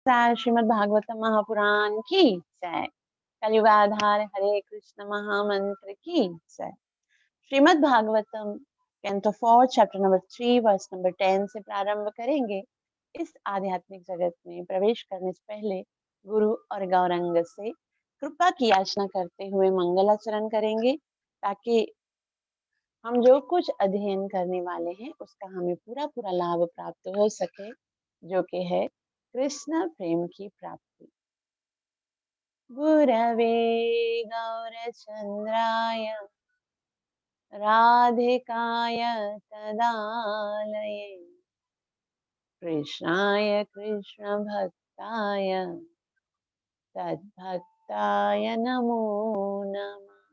नमस्कार, श्रीमद् भागवतम महापुराण की जय। कलयुग आधार हरे कृष्ण महामंत्र की जय। Shrimad Bhagavatam canto 4 chapter number 3 verse number 10 से प्रारंभ करेंगे। इस आध्यात्मिक जगत में प्रवेश करने से पहले गुरु और गौरंग से कृपा की याचना करते हुए मंगलाचरण करेंगे, ताकि हम जो कुछ अध्ययन करने वाले हैं उसका हमें पूरा पूरा लाभ प्राप्त हो सके, जो कि है कृष्ण प्रेम की प्राप्ति। गुरवे गौरचंद्राय राधिकाय तदालये कृष्णाय कृष्ण भक्ताय तद्भक्ताय नमो नमः।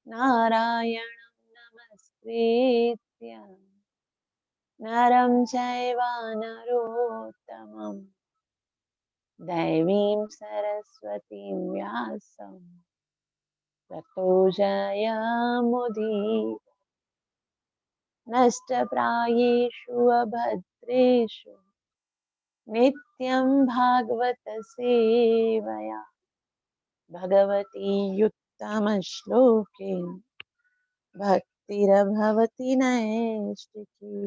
नारायणं नमस्कृत्य नरं चैव नरोत्तमं दैवीं सरस्वतीं व्यासं ततो जयमुदीरये। नष्टप्रायेषु अभद्रेषु नित्यं भागवत सेवया भगवती उत्तमश्लोके भक्तिर्भवति नैष्टिकी।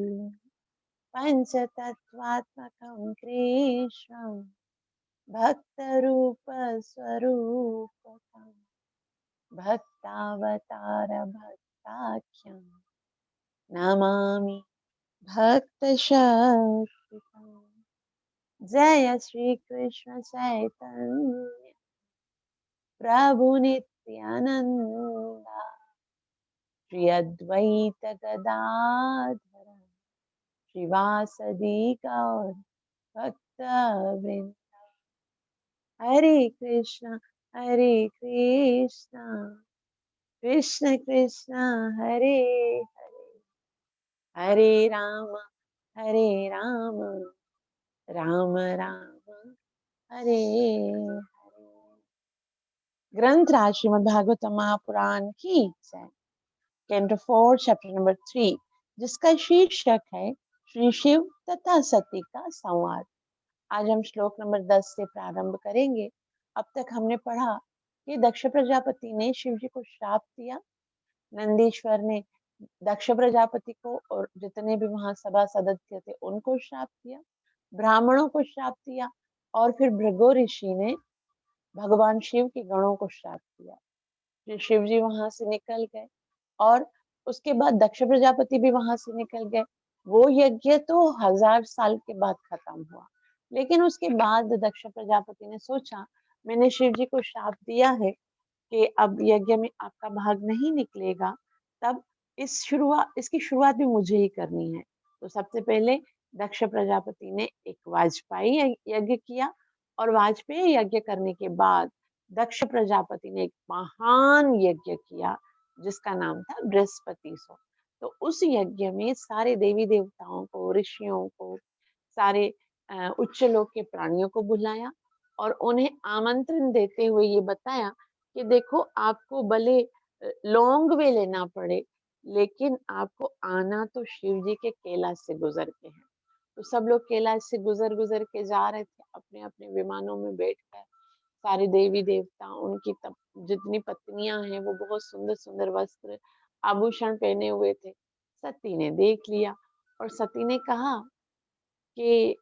पञ्चतत्त्वात्मकं कृष्णं भक्तरूपस्वरूपकं भक्तावतार भक्ताख्यं नमामि भक्तशक्तिकम्। जय श्री कृष्ण चैतन्य प्रभु नित्यानंद श्री अद्वैत गदाधर श्रीवासदि गौर भक्तवृंद। हरे कृष्ण कृष्ण कृष्ण हरे हरे, हरे राम राम राम हरे हरे। ग्रंथ राज श्रीमद् भागवतम महापुराण की जय। कैंटो 4 चैप्टर नंबर 3, जिसका शीर्षक है श्री शिव तथा सती का संवाद। आज हम श्लोक नंबर 10 से प्रारंभ करेंगे। अब तक हमने पढ़ा कि दक्ष प्रजापति ने शिव जी को श्राप दिया। नंदीश्वर ने दक्ष प्रजापति को और जितने भी वहां सभा सदस्य थे उनको श्राप दिया, ब्राह्मणों को श्राप दिया, और फिर भृगु ऋषि ने भगवान शिव के गणों को श्राप दिया। फिर शिव जी वहां से निकल गए और उसके बाद दक्ष प्रजापति भी वहां से निकल गए। वो यज्ञ तो 1000 साल के बाद खत्म हुआ, लेकिन उसके बाद दक्ष प्रजापति ने सोचा, मैंने शिव जी को श्राप दिया है कि अब यज्ञ में आपका भाग नहीं निकलेगा, तब इसकी शुरुआत भी मुझे ही करनी है। तो सबसे पहले दक्ष प्रजापति ने एक वाजपेयी यज्ञ किया, और वाजपेयी यज्ञ करने के बाद दक्ष प्रजापति ने एक महान यज्ञ किया जिसका नाम था बृहस्पति सो। तो उस यज्ञ में सारे देवी देवताओं को, ऋषियों को, सारे उच्च लोक के प्राणियों को बुलाया और उन्हें आमंत्रण देते हुए ये बताया कि देखो, आपको भले लॉन्ग वे लेना पड़े, लेकिन आपको आना तो शिव जी के कैलाश से गुजर के है। तो सब लोग कैलाश से गुजर गुजर के जा रहे थे अपने अपने विमानों में बैठकर। सारे देवी देवता, उनकी तब जितनी पत्नियां हैं वो बहुत सुंदर सुंदर वस्त्र आभूषण पहने हुए थे। सती ने देख लिया और सती ने कहा कि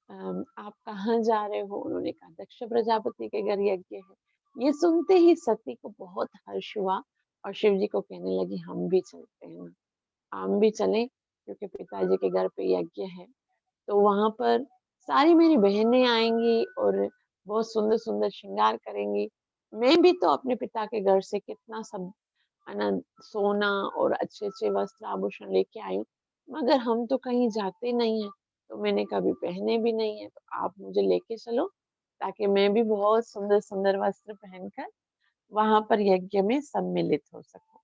आप कहाँ जा रहे हो? उन्होंने कहा, दक्ष प्रजापति के घर यज्ञ है। ये सुनते ही सती को बहुत हर्ष हुआ और शिव जी को कहने लगी, हम भी चलते हैं ना, हम भी चलें, क्योंकि पिताजी के घर पे यज्ञ है। तो वहां पर सारी मेरी बहनें आएंगी और बहुत सुंदर सुंदर श्रृंगार करेंगी। मैं भी तो अपने पिता के घर से कितना सब अनंत सोना और अच्छे अच्छे वस्त्र आभूषण लेके आई हूँ, मगर हम तो कहीं जाते नहीं है, तो मैंने कभी पहने भी नहीं है। तो आप मुझे लेके चलो, ताकि मैं भी बहुत सुंदर सुंदर वस्त्र पहनकर वहां पर यज्ञ में सम्मिलित हो सकूं।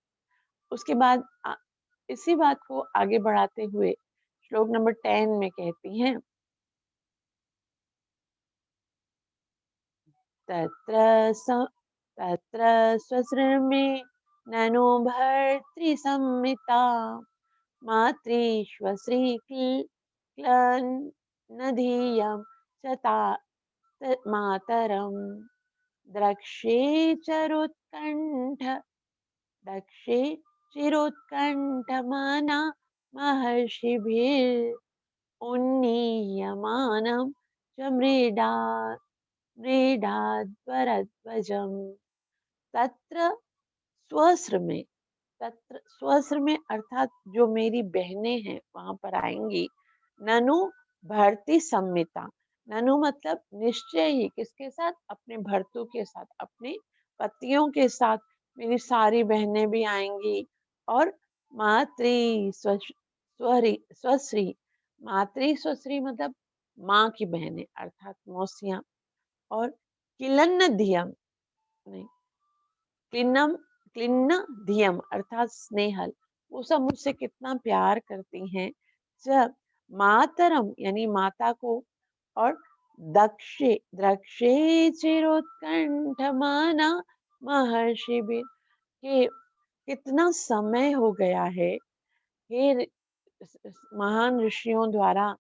उसके बाद इसी बात को आगे बढ़ाते हुए श्लोक नंबर 10 में कहती हैं, तत्र तत्र स्वसृमे ननो भर्तृसंहिता मातृश्व श्रीक्लन् नदीयं च मातरं द्रक्ष्ये चरोत्कण्ठ दक्षे चिरोत्कण्ठमाना महर्षिभिरुन्नीयमानं च मृडाध्वरध्वजम् तत्र स्वस्र में तत्र स्वस्र में अर्थात जो मेरी बहनें हैं वहां पर आएंगी। ननु भर्ती सम्मिता, ननु मतलब निश्चय ही किसके साथ, अपने भर्तों के साथ, अपने पतियों के साथ मेरी सारी बहनें भी आएंगी। और मातृ स्वश्री, मातृ स्वश्री मतलब माँ की बहनें अर्थात मौसियां। और किलन्न धियम नहीं, क्लिन्नम क्लिन्न धियम अर्थात स्नेहल, वो सब मुझसे कितना प्यार करती हैं। जब मातरम यानी माता को, और दक्षे द्रक्षे चिरोत्कंठमाना महर्षि भी, कि कितना समय हो गया है हे महान ऋषियों द्वारा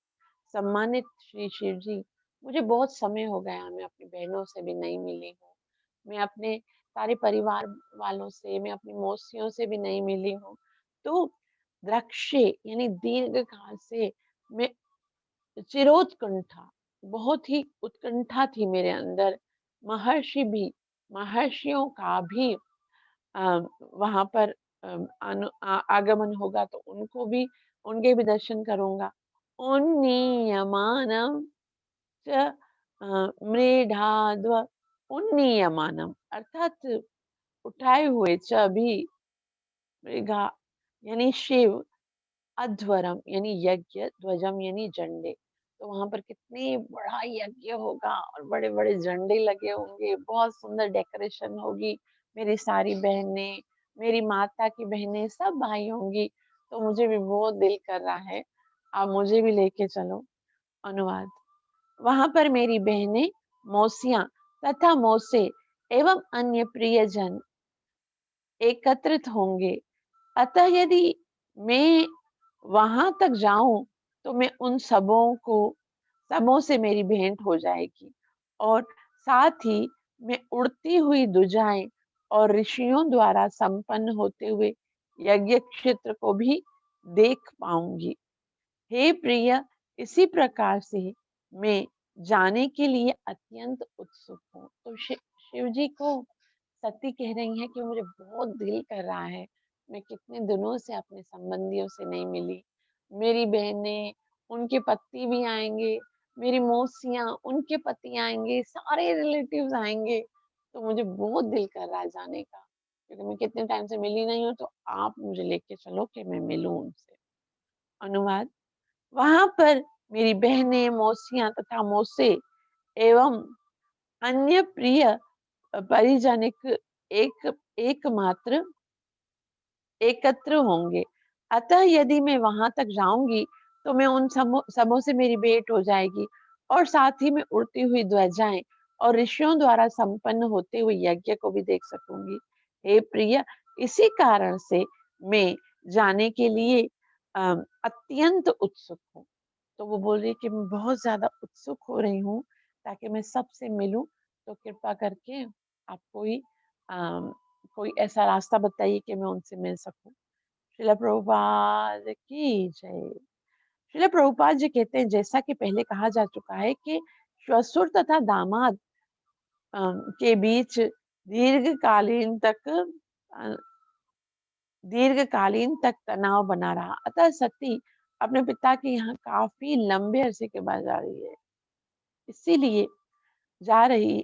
सम्मानित श्री शिव जी, मुझे बहुत समय हो गया, मैं अपनी बहनों से भी नहीं मिली हूँ, मैं अपने सारे परिवार वालों से, मैं अपनी मौसियों से भी नहीं मिली हूँ। तो द्रक्षे यानी दीर्घ काल से मैं चिरोत्कंठा, बहुत ही उत्कंठा थी मेरे अंदर। महर्षि भी, महर्षियों का भी वहां पर आगमन होगा तो उनको भी, उनके भी दर्शन करूंगा। उन्नीयमानम च मृडाध्व, उन्नीयमानम अर्थात उठाए हुए च भी, मृगा यानी शिव, अध्वरम यानी यज्ञ, ध्वजम यानी झंडे। तो वहां पर कितने बड़ा यज्ञ होगा और बड़े बड़े झंडे लगे होंगे, बहुत सुंदर डेकोरेशन होगी। मेरी सारी बहनें, मेरी माता की बहनें सब आई होंगी। तो मुझे भी बहुत दिल कर रहा है, आप मुझे भी लेके चलो। अनुवाद, वहां पर मेरी बहनें, मौसियां तथा मौसे एवं अन्य प्रियजन एकत्रित होंगे। अतः यदि मैं वहां तक जाऊं तो मैं उन सबों से मेरी भेंट हो जाएगी। और साथ ही मैं उड़ती हुई दुजाएं और ऋषियों द्वारा संपन्न होते हुए यज्ञ क्षेत्र को भी देख पाऊंगी। हे प्रिय, इसी प्रकार से मैं जाने के लिए अत्यंत उत्सुक हूँ। तो शिव जी को सती कह रही है कि मुझे बहुत दिल कर रहा है, मैं कितने दिनों से अपने संबंधियों से नहीं मिली। मेरी बहनें, उनके पति भी आएंगे, मेरी मौसियां, उनके पति आएंगे, सारे रिलेटिव्स आएंगे। तो मुझे बहुत दिल कर रहा है जाने का, क्योंकि मैं कितने टाइम से मिली नहीं हूँ। तो आप मुझे लेके चलो कि मैं मिलूं उनसे। अनुवाद, वहां पर मेरी बहनें, मौसियां तथा मौसे एवं अन्य प्रिय परिजनिक एक एकमात्र एकत्र होंगे। अतः यदि मैं वहां तक जाऊंगी तो मैं उन सबों से मेरी भेंट हो जाएगी। और साथ ही मैं उड़ती हुई ध्वजाएं और ऋषियों द्वारा संपन्न होते हुए यज्ञ को भी देख सकूंगी। हे प्रिय, इसी कारण से मैं जाने के लिए अत्यंत उत्सुक हूँ। तो वो बोल रही है कि मैं बहुत ज्यादा उत्सुक हो रही हूँ ताकि मैं सबसे मिलूं। तो कृपा करके आप कोई ऐसा रास्ता बताइए कि मैं उनसे मिल सकूं। श्रील प्रभुपाद की जय। श्रील प्रभुपाद जी कहते हैं, जैसा कि पहले कहा जा चुका है कि श्वशुर तथा दामाद के बीच अ, दीर्घकालीन तक तनाव बना रहा। अतः सती अपने पिता के यहाँ काफी लंबे अरसे के बाद जा रही है, इसीलिए जा रही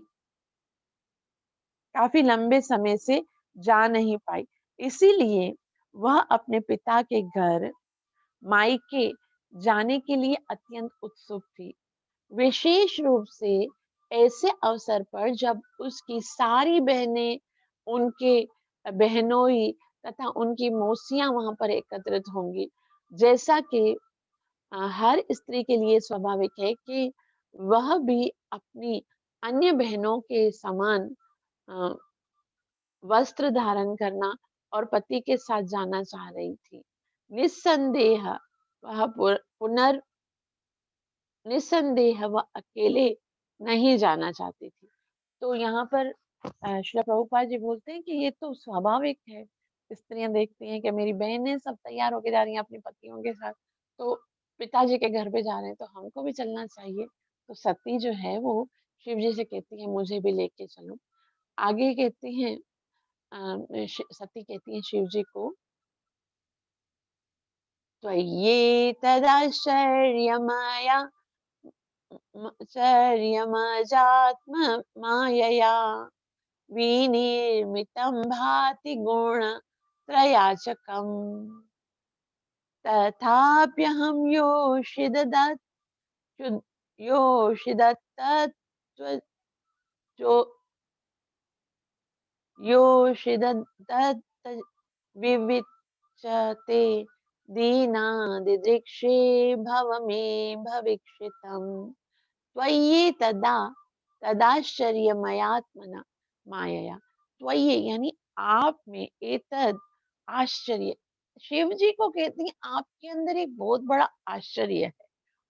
काफी लंबे समय से जा नहीं पाई। इसीलिए वह अपने पिता के घर मायके जाने के लिए अत्यंत उत्सुक थी। विशेष रूप से ऐसे अवसर पर जब उसकी सारी बहनें, उनके बहनोई तथा उनकी मौसियां वहां पर एकत्रित होंगी। जैसा कि हर स्त्री के लिए स्वाभाविक है कि वह भी अपनी अन्य बहनों के समान अ, वस्त्र धारण करना और पति के साथ जाना चाह रही थी। निस्संदेह वह निस्संदेह वह अकेले नहीं जाना चाहती थी। तो यहाँ पर श्रील प्रभुपाद जी बोलते हैं कि ये तो स्वाभाविक है। स्त्रियाँ देखती हैं कि मेरी बहनें सब तैयार होके जा रही हैं अपने पतियों के साथ, तो पिताजी के घर पे जा रहे हैं तो हमको भी चलना चाहिए। तो सती जो है वो शिव जी से कहती है मुझे भी लेके चलो। आगे कहती हैं सती कहती हैं शिव जी को, त्वय्ये तदाश्चर्यमया चर्यमजात्ममायया विनिर्मितं भाति गुणत्रयाचकम् तथाप्यहं योषिदत्तत्व जो योषिदत्त विविच्यते दीनादिदृक्षे भव मे भवीक्षितम् त्वय्ये तदाश्चर्यमयात्मना मायया। त्वय्ये यानी आप में एतद आश्चर्य, शिव जी को कहती हैं आपके अंदर एक बहुत बड़ा आश्चर्य है।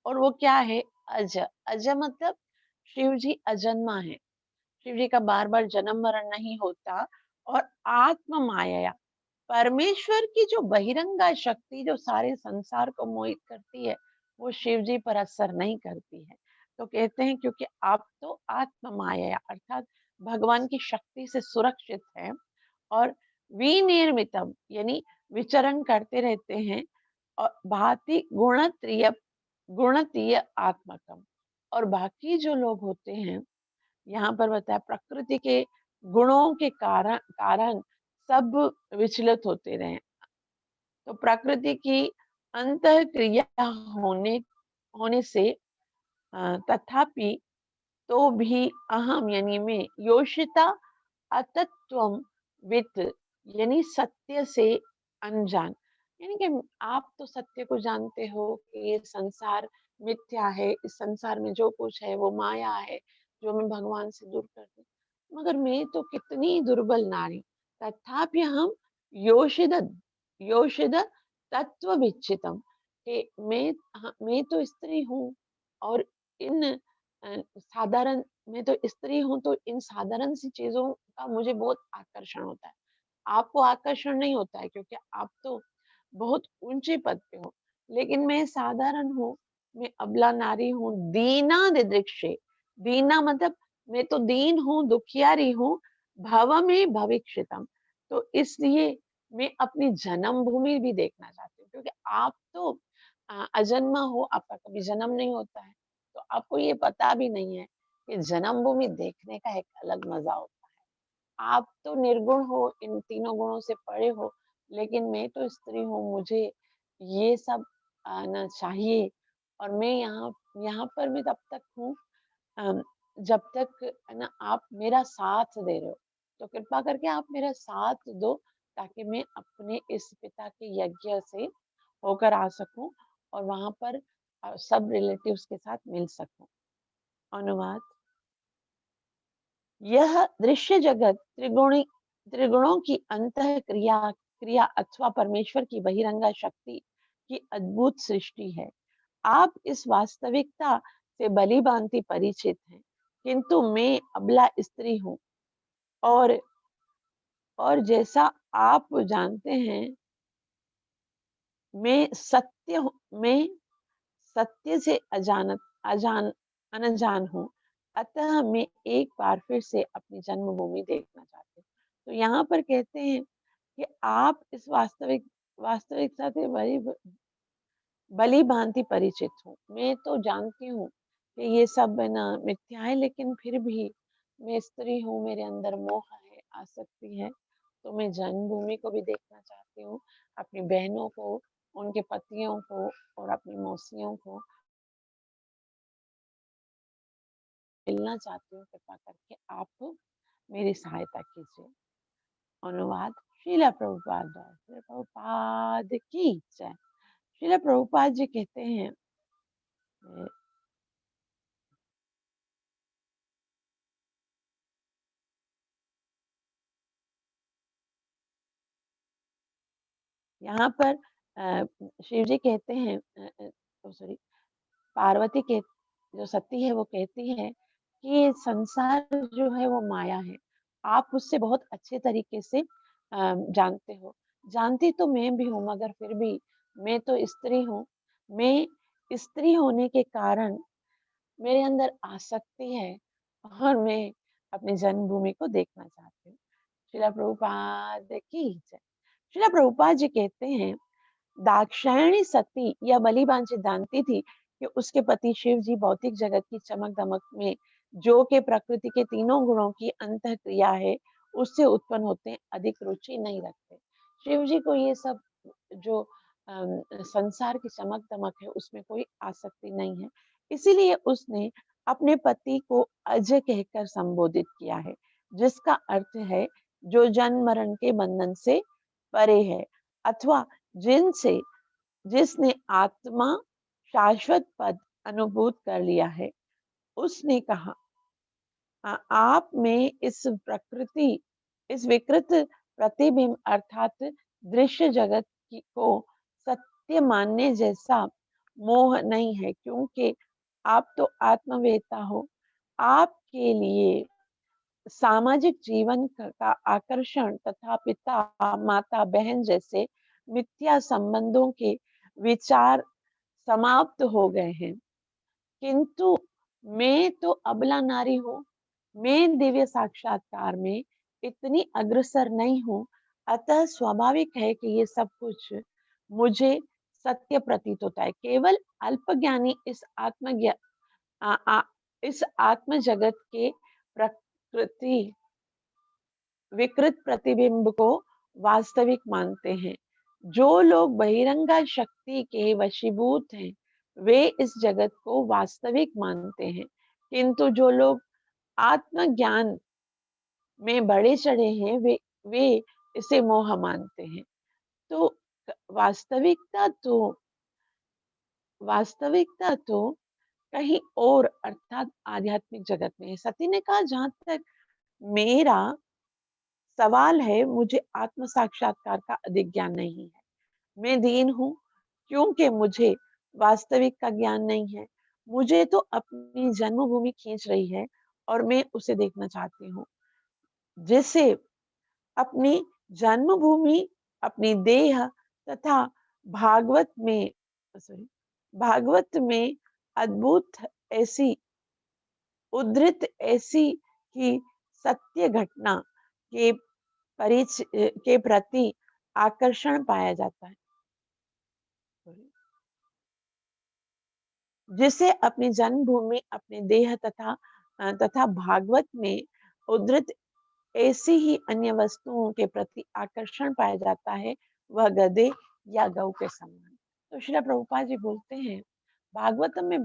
और वो क्या है? अज। अज मतलब शिव जी अजन्मा है, शिव जी का बार बार जन्म मरण नहीं होता। और आत्म माया, परमेश्वर की जो बहिरंगा शक्ति जो सारे संसार को मोहित करती है, वो शिव जी पर असर नहीं करती है। तो कहते हैं क्योंकि आप तो आत्म माया अर्थात भगवान की शक्ति से सुरक्षित हैं, और विनिर्मितम यानी विचरण करते रहते हैं, और भांति गुणतीय आत्मकम। और बाकी जो लोग होते हैं, यहाँ पर बताया प्रकृति के गुणों के कारण कारण सब विचलित होते रहे। तो प्रकृति की अंत क्रिया होने होने से तथापि तो भी अहम यानी मैं योषिता अतत्वम वित यानी सत्य से अनजान, यानी कि आप तो सत्य को जानते हो कि ये संसार मिथ्या है, इस संसार में जो कुछ है वो माया है जो मैं भगवान से दूर कर दी। मगर मैं तो कितनी दुर्बल नारी, तथापि हम योषिद योषिद तत्व विच्छितम, कि मैं, हाँ, मैं तो स्त्री हूँ, और इन साधारण, मैं तो स्त्री हूँ तो इन साधारण सी चीजों का मुझे बहुत आकर्षण होता है। आपको आकर्षण नहीं होता है क्योंकि आप तो बहुत ऊंचे पद पे हो, लेकिन मैं साधारण हूँ, मैं अबला नारी हूँ, दीना दिदृक्षे। दीना मतलब मैं तो दीन हूँ, दुखियारी हूँ, भव में भविष्यतम। तो इसलिए मैं अपनी जन्म भूमि भी देखना चाहती हूँ, क्योंकि आप तो अजन्मा हो, आपका कभी जन्म नहीं होता है, तो आपको ये पता भी नहीं है कि जन्म भूमि देखने का एक अलग मजा होता है। आप तो निर्गुण हो, इन तीनों गुणों से परे हो, लेकिन मैं तो स्त्री हूँ, मुझे ये सब आना चाहिए। और मैं यहाँ यहाँ पर मैं तब तक हूँ जब तक है ना आप मेरा साथ दे रहे हो। तो कृपा करके आप मेरा साथ दो, ताकि मैं अपने इस पिता के यज्ञ से होकर आ सकूं, और वहां पर सब रिलेटिव्स के साथ मिल सकूं। अनुवाद: यह दृश्य जगत त्रिगुणों की अंत क्रिया क्रिया अथवा परमेश्वर की बहिरंगा शक्ति की अद्भुत सृष्टि है। आप इस वास्तविकता से भली भांति परिचित हैं, किंतु मैं अबला स्त्री हूँ, और जैसा आप जानते हैं, मैं मैं सत्य से अजान अनजान हूँ। अतः मैं एक बार फिर से अपनी जन्मभूमि देखना चाहती हूँ। तो यहाँ पर कहते हैं कि आप इस वास्तविकता से भली भांति परिचित हूँ। मैं तो जानती हूँ कि ये सब है ना मिथ्या है, लेकिन फिर भी मैं स्त्री हूँ, मेरे अंदर मोह है, आसक्ति है। तो मैं जन्मभूमि को भी देखना चाहती हूँ, अपनी बहनों को, उनके पतियों को, और अपनी मौसियों को मिलना चाहती हूँ। कृपा करके आप मेरी सहायता कीजिए। अनुवाद: श्रीला प्रभुपाद द्वारा। श्रीला प्रभुपाद की जय। श्रीला प्रभुपाद जी कहते हैं, यहाँ पर शिव जी कहते हैं, सॉरी, पार्वती जो सती है वो कहती है कि ये संसार जो है वो माया है। आप उससे बहुत अच्छे तरीके से जानते हो। जानती तो मैं भी हूँ मगर फिर भी मैं तो स्त्री हूँ। मैं स्त्री होने के कारण मेरे अंदर आसक्ति है और मैं अपनी जन्मभूमि को देखना चाहती हूँ। श्रीला प्रभुपाद की जय। श्रीला प्रभुपाद जी कहते हैं दाक्षायणी सती या बलिबान से जानती थी कि उसके पति शिव जी भौतिक जगत की चमक दमक में जो के प्रकृति के तीनों गुणों की अंतः क्रिया है उससे उत्पन्न होते हैं अधिक रुचि नहीं रखते। शिव जी को ये सब जो संसार की चमक दमक है उसमें कोई आसक्ति नहीं है। इसीलिए उसने अपने पति को अजय कहकर संबोधित किया है, जिसका अर्थ है जो जन्म मरण के बंधन से परे है, अथवा जिनसे जिसने आत्मा शाश्वत पद अनुभूत कर लिया है। उसने कहा आप में इस विकृत प्रतिबिंब अर्थात दृश्य जगत को सत्य मानने जैसा मोह नहीं है, क्योंकि आप तो आत्मवेता हो। आपके लिए सामाजिक जीवन का आकर्षण तथा पिता माता बहन जैसे मिथ्या संबंधों के विचार समाप्त हो गए हैं। किंतु मैं तो अबला नारी हूँ। मैं दिव्य साक्षात्कार में इतनी अग्रसर नहीं हूँ। अतः स्वाभाविक है कि ये सब कुछ मुझे सत्य प्रतीत होता है। केवल अल्पज्ञानी आ, आ, इस आत्म जगत के प्रकृति विकृत प्रतिबिंब को वास्तविक मानते हैं। जो लोग बहिरंगा शक्ति के वशीभूत हैं वे इस जगत को वास्तविक मानते हैं, किंतु जो लोग आत्मज्ञान में बढ़े चढ़े हैं वे इसे मोह मानते हैं। तो वास्तविकता तो वास्तविकता तो कहीं और अर्थात आध्यात्मिक जगत में है। सती ने कहा जहां तक मेरा सवाल है मुझे आत्म साक्षात्कार का अधिक ज्ञान नहीं है। मैं दीन हूँ क्योंकि मुझे वास्तविक का ज्ञान नहीं है। मुझे तो अपनी जन्मभूमि खींच रही है और मैं उसे देखना चाहती हूँ, जिसे अपनी जन्मभूमि अपनी देह तथा भागवत में सॉरी भागवत में अद्भुत ऐसी उद्धृत ऐसी ही सत्य घटना के परिचय के प्रति आकर्षण पाया जाता है, जिसे अपनी जन्मभूमि अपने देह तथा भागवत में उद्धृत ऐसी ही अन्य वस्तुओं के प्रति आकर्षण पाया जाता है, वह गधे या गौ के समान। तो श्री प्रभुपाद जी बोलते हैं भागवतम में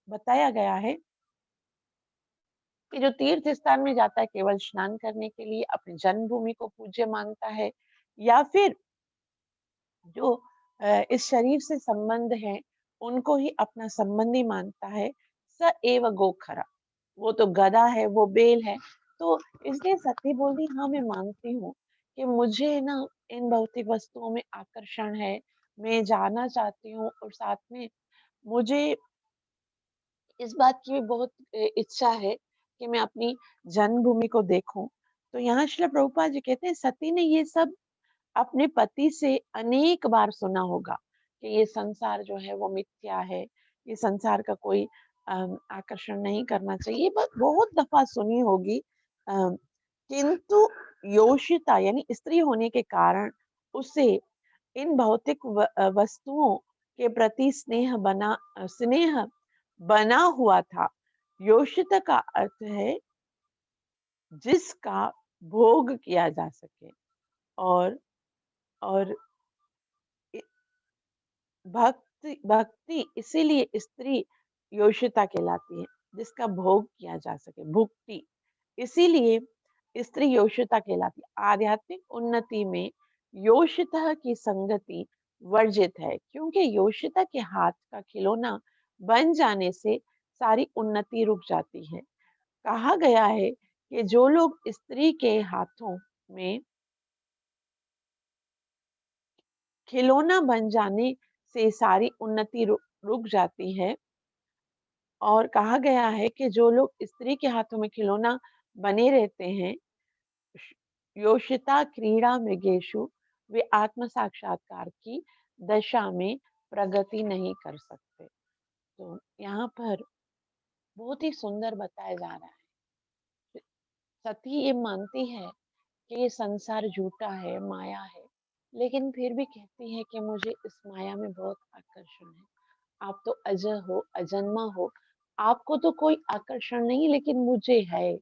बताया गया है कि जो तीर्थ स्थान में जाता है केवल स्नान करने के लिए, अपनी जन्मभूमि को पूज्य मानता है, या फिर जो इस शरीर से संबंध है उनको ही अपना संबंधी मानता है, स एव गोखरा, वो तो गधा है, वो बेल है। तो इसलिए सती बोली हाँ मैं मानती हूँ कि मुझे ना इन भौतिक वस्तुओं में आकर्षण है, मैं जाना चाहती हूँ और साथ में मुझे इस बात की भी बहुत इच्छा है कि मैं अपनी जन्मभूमि को देखूं। तो यहाँ श्रील प्रभुपाद जी कहते हैं सती ने ये सब अपने पति से अनेक बार सुना होगा कि ये संसार जो है वो मिथ्या है, ये संसार का कोई आकर्षण नहीं करना चाहिए, ये बात बहुत दफा सुनी होगी। किंतु योषिता यानी स्त्री होने के कारण उसे इन भौतिक वस्तुओं के प्रति स्नेह बना हुआ था। योषिता का अर्थ है जिसका भोग किया जा सके, और और भक्ति इसीलिए स्त्री योषिता कहलाती है, जिसका भोग किया जा सके, भुक्ति, इसीलिए स्त्री योषिता कहलाती है। आध्यात्मिक उन्नति में योषिता की संगति वर्जित है, क्योंकि योषिता के हाथ का खिलौना बन जाने से सारी उन्नति रुक जाती है। कहा गया है कि जो लोग स्त्री के हाथों में खिलौना बन जाने से सारी उन्नति रुक जाती है, और कहा गया है कि जो लोग स्त्री के हाथों में खिलौना बने रहते हैं, श- योषिता क्रीड़ा मृगेशु, वे आत्म साक्षात्कार की दशा में प्रगति नहीं कर सकते। तो यहाँ पर बहुत ही सुंदर बताया जा रहा है। सती ये मानती है कि ये संसार झूठा है, माया है, लेकिन फिर भी कहती है कि मुझे इस माया में बहुत आकर्षण है। आप तो अजय हो, अजन्मा हो, आपको तो कोई आकर्षण नहीं, लेकिन मुझे है।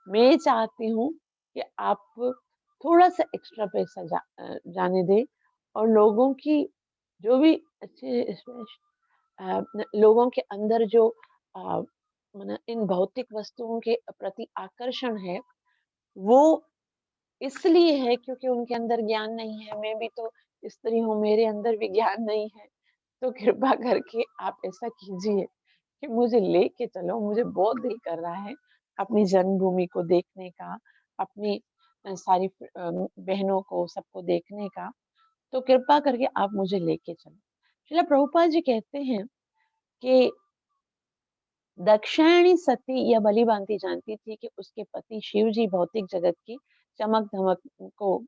मैं चाहती हूँ कि आप थोड़ा सा एक्स्ट्रा पैसा जाने दे, और लोगों की जो भी अच्छे लोगों के अंदर जो माने इन भौतिक वस्तुओं के प्रति आकर्षण है, वो इसलिए है क्योंकि उनके अंदर ज्ञान नहीं है। मैं भी तो स्त्री हूँ, मेरे अंदर भी ज्ञान नहीं है। तो कृपा करके आप ऐसा कीजिए कि मुझे लेके चलो, मुझे बहुत दिल कर रहा है अपनी जन्मभूमि को देखने का, अपनी सारी बहनों को, सबको देखने का। तो कृपा करके आप मुझे लेके चलो। श्रील प्रभुपाद जी कहते हैं कि दक्षिणी सती यह भली भांति जानती थी कि उसके पति शिव जी भौतिक जगत की चमक धमक को,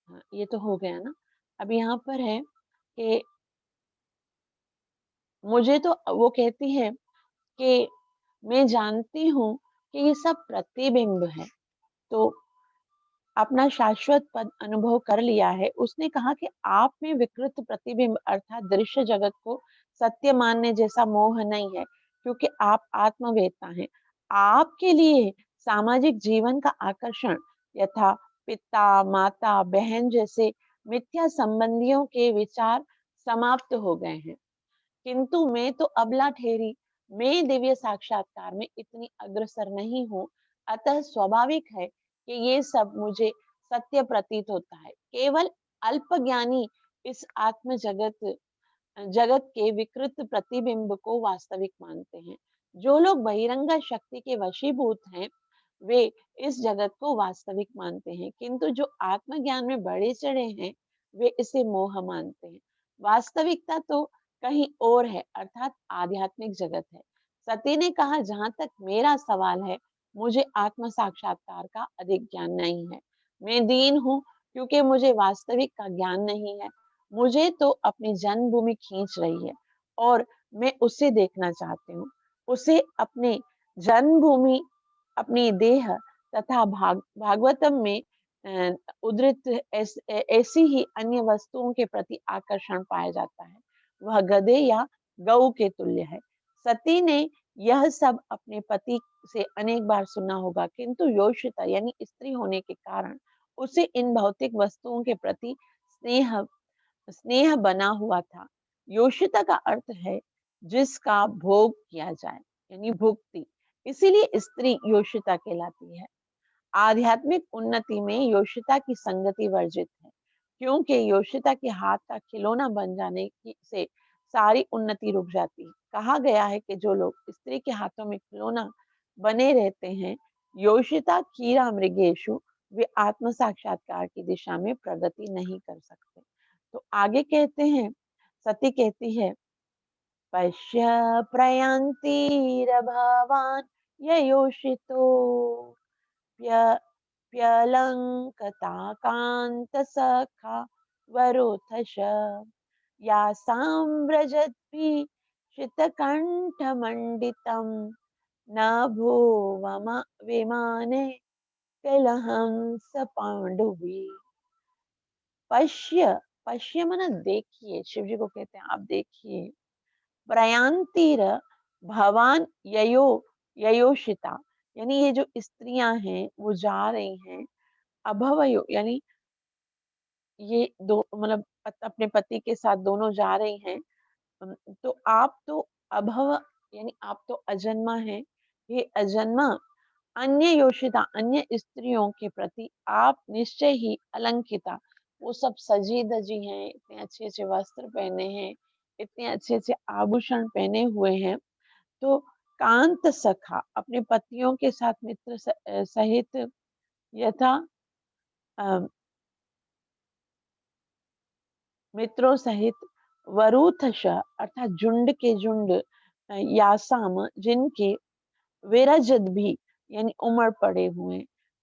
हाँ, ये तो हो गया ना। अब यहाँ पर है कि मुझे तो वो कहती है कि मैं जानती हूँ कि ये सब प्रतिबिंब है, तो अपना शाश्वत पद अनुभव कर लिया है। उसने कहा कि आप में विकृत प्रतिबिंब अर्थात दृश्य जगत को सत्य मानने जैसा मोह नहीं है, क्योंकि आप आत्मवेत्ता हैं। आपके लिए सामाजिक जीवन का आकर्षण यथा पिता, माता, बहन जैसे मिथ्या संबंधियों के विचार समाप्त हो गए हैं। किंतु मैं तो अबला ठहरी, मैं दिव्य साक्षात्कार में इतनी अग्रसर नहीं हूँ, अतः स्वाभाविक है कि ये सब मुझे सत्य प्रतीत होता है। केवल अल्पज्ञानी इस आत्म जगत जगत के विकृत प्रतिबिंब को वास्तविक मानते हैं। जो लोग बहिरंग शक्ति के वशीभूत हैं, वे इस जगत को वास्तविक मानते हैं, किंतु जो आत्मज्ञान में बढ़े चढ़े हैं, वे इसे मोह मानते हैं। वास्तविकता तो कहीं और है, अर्थात आध्यात्मिक जगत है। सती ने कहा, जहां तक मेरा सवाल है, मुझे आत्म साक्षात्कार का अधिक ज्ञान नहीं है। मैं दीन हूँ क्योंकि मुझे वास्तविक का ज्ञान नहीं है। मुझे तो अपनी जन्मभूमि खींच रही है और मैं उसे देखना चाहती हूँ। उसे अपने जन्मभूमि, अपनी देह तथा भागवतम में उद्धृत ऐसी ही अन्य वस्तुओं के प्रति आकर्षण पाया जाता है। वह गधे या गऊ के तुल्य है। सती ने यह सब अपने पति से अनेक बार सुना होगा, किंतु योषिता यानी स्त्री होने के कारण उसे इन भौतिक वस्तुओं के प्रति स्नेह स्नेह बना हुआ था। योषिता का अर्थ है जिसका भोग किया जाए, यानी भुक्ति। इसीलिए स्त्री योषिता कहलाती है। आध्यात्मिक उन्नति में योषिता की संगति वर्जित है, क्योंकि योषिता के हाथ का खिलौना बन जाने की से सारी उन्नति रुक जाती है। कहा गया है कि जो लोग स्त्री के हाथों में खिलौना बने रहते हैं, योषिता कीड़ा मृगेशु, वे आत्म साक्षात्कार की दिशा में प्रगति नहीं कर सकते। तो आगे कहते हैं, सती कहती है, पश्य प्रयांतिरभावान ययोषितो प्य प्यलङ्कताकान्तसखा वरोथश यासां व्रजद्भिषितकण्ठमण्डितं न भुवम विमाने कलहंस पाण्डुवी। पश्य, पश्य मन देखिए, शिव जी को कहते हैं आप देखिए। प्रयांतिर भवान ययो ययोषिता, यानी ये जो स्त्रियां हैं वो जा रही हैं। अभवयो यानी ये दो मतलब अपने पति के साथ दोनों जा रही हैं। तो आप तो अभव यानी आप तो अजन्मा है। ये अजन्मा अन्य योषिता अन्य स्त्रियों के प्रति आप निश्चय ही अलंकिता, वो सब सजी धजी हैं, इतने अच्छे अच्छे वस्त्र पहने हैं, इतने अच्छे अच्छे आभूषण पहने हुए हैं। तो कांत सखा अपने पतियों के साथ मित्र सहित यथा अ, मित्रों सहित वरुथश अर्थात झुंड के झुंड, यासाम जिनके विरजत भी यानी उमड़ पड़े हुए।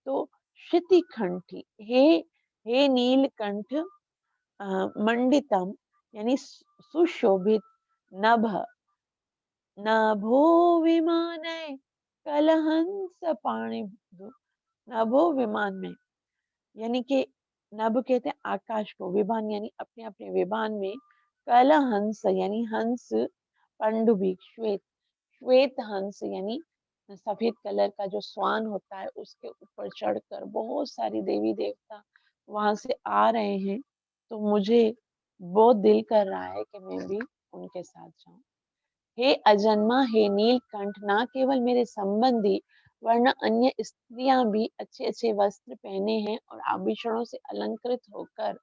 तो शितिखंठी हे नीलकंठ, मंडितम यानी सुशोभित, नभ नभो विमानय कलहंस पाणि, नभो विमान में यानी कि नभ कहते हैं आकाश को, विमान यानी अपने अपने विमान में, कलहंस यानी हंस, पंडुबी श्वेत श्वेत हंस यानी सफेद कलर का जो स्वान होता है उसके ऊपर चढ़कर बहुत सारी देवी देवता वहां से आ रहे हैं। तो मुझे बहुत दिल कर रहा है कि मैं भी उनके साथ जाऊं। हे अजन्मा, हे नीलकंठ, ना केवल मेरे संबंधी वरना अन्य स्त्रियां भी अच्छे अच्छे वस्त्र पहने हैं और आभूषणों से अलंकृत होकर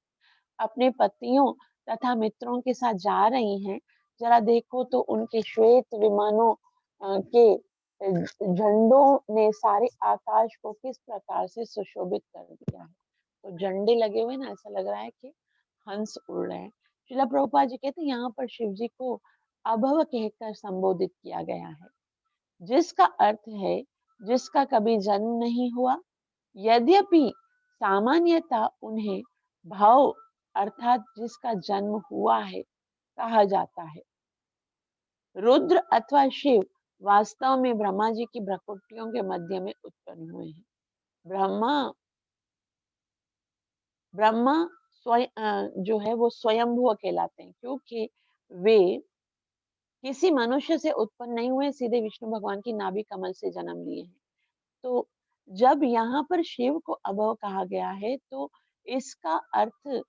अपने पतियों तथा मित्रों के साथ जा रही हैं। जरा देखो तो उनके श्वेत विमानों के झंडों ने सारे आकाश को किस प्रकार से सुशोभित कर दिया है। तो झंडे लगे हुए ना, ऐसा लग रहा है कि हंस उड़ रहे हैं। श्रीला प्रभुपाद जी कहते हैं यहाँ पर शिव जी को अभव कहकर संबोधित किया गया है, जिसका अर्थ है जिसका कभी जन्म नहीं हुआ। यद्यपि सामान्यतः उन्हें भाव अर्थात जिसका जन्म हुआ है कहा जाता है। रुद्र अथवा शिव वास्तव में ब्रह्मा जी की भ्रकुटियों के मध्य में उत्पन्न हुए हैं। ब्रह्मा ब्रह्मा स्वयं जो है वो स्वयंभू कहलाते हैं, क्योंकि वे किसी मनुष्य से उत्पन्न नहीं हुए, सीधे विष्णु भगवान की नाभि कमल से जन्म लिए हैं। तो जब यहाँ पर शिव को अभव कहा गया है तो इसका अर्थ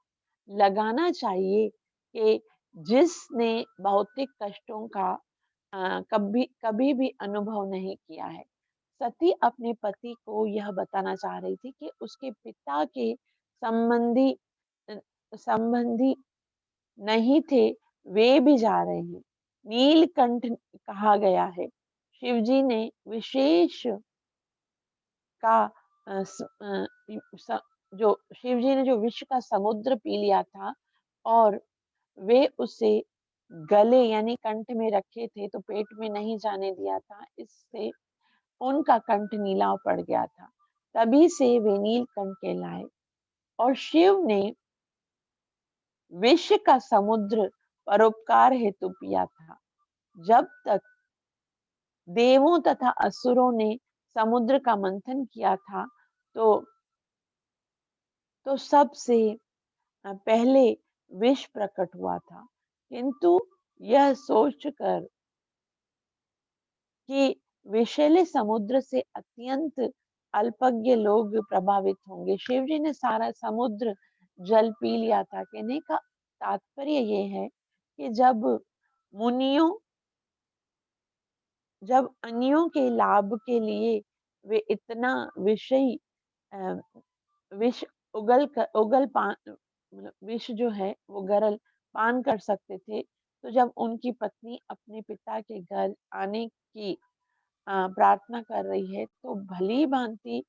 लगाना चाहिए कि जिसने भौतिक कष्टों का कभी कभी भी अनुभव नहीं किया है। सती अपने पति को यह बताना चाह रही थी कि उसके पिता के संबंधी संबंधी नहीं थे, वे भी जा रहे हैं। नीलकंठ कहा गया है। शिवजी ने विशेष का जो शिवजी ने जो विश्व का समुद्र पी लिया था और वे उसे गले यानी कंठ में रखे थे, तो पेट में नहीं जाने दिया था, इससे उनका कंठ नीला पड़ गया था। तभी से वे नीलकंठ कहलाए। और शिव ने विश्व का समुद्र परोपकार हेतु पिया था। जब तक देवों तथा असुरों ने समुद्र का मंथन किया था तो सबसे पहले विष प्रकट हुआ था, किंतु यह सोचकर कि विषैले समुद्र से अत्यंत अल्पज्ञ लोग प्रभावित होंगे, शिवजी ने सारा समुद्र जल पी लिया था। कहने का तात्पर्य ये है कि मुनियों जब अन्यों के लाभ के लिए वे इतना विषयी विष उगल पान मतलब विष जो है वो गरल पान कर सकते थे, तो जब उनकी पत्नी अपने पिता के घर आने की प्रार्थना कर रही है तो भली भांति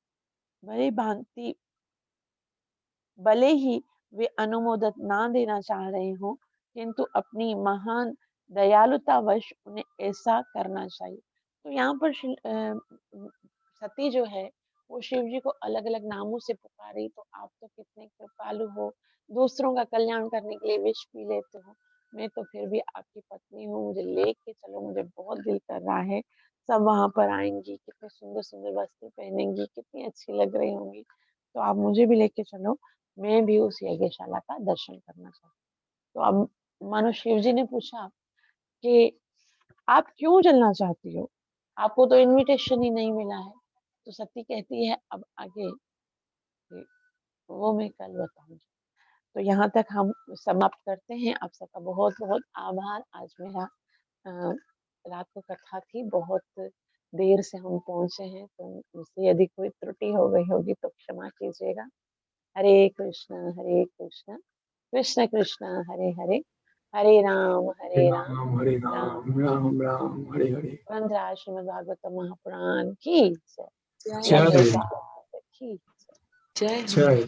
भले ही वे अनुमोदन ना देना चाह रहे हो, किंतु अपनी महान दयालुता वश उन्हें ऐसा करना चाहिए। तो यहाँ पर सती जो है वो शिव जी को अलग अलग नामों से पुकारी, तो आप तो कितने कृपालु हो, दूसरों का कल्याण करने के लिए विष पी लेते हो, मैं तो फिर भी आपकी पत्नी हूँ, मुझे लेके चलो, मुझे बहुत दिल कर रहा है। सब वहां पर आएंगी, कितने सुंदर सुंदर वस्त्र पहनेंगी, कितनी अच्छी लग रही होंगी, तो आप मुझे भी लेके चलो, मैं भी उस यज्ञशाला का दर्शन करना चाहती हूँ। तो अब मानो शिव जी ने पूछा कि आप क्यों चलना चाहती हो, आपको तो इनविटेशन ही नहीं मिला है। तो सती कहती है अब आगे वो मैं कल बताऊंगी। तो यहाँ तक हम समाप्त करते हैं। आप सबका बहुत बहुत आभार। आज मेरा रात को कथा थी, बहुत देर से हम पहुंचे हैं, तो मुझसे यदि कोई त्रुटि हो गई होगी तो क्षमा कीजिएगा। हरे कृष्ण कृष्ण कृष्ण हरे हरे, हरे राम हरे राम राम राम राम हरे हरे। ग्रंथराज श्रीमद् भागवत महापुराण की जय, जय की जय।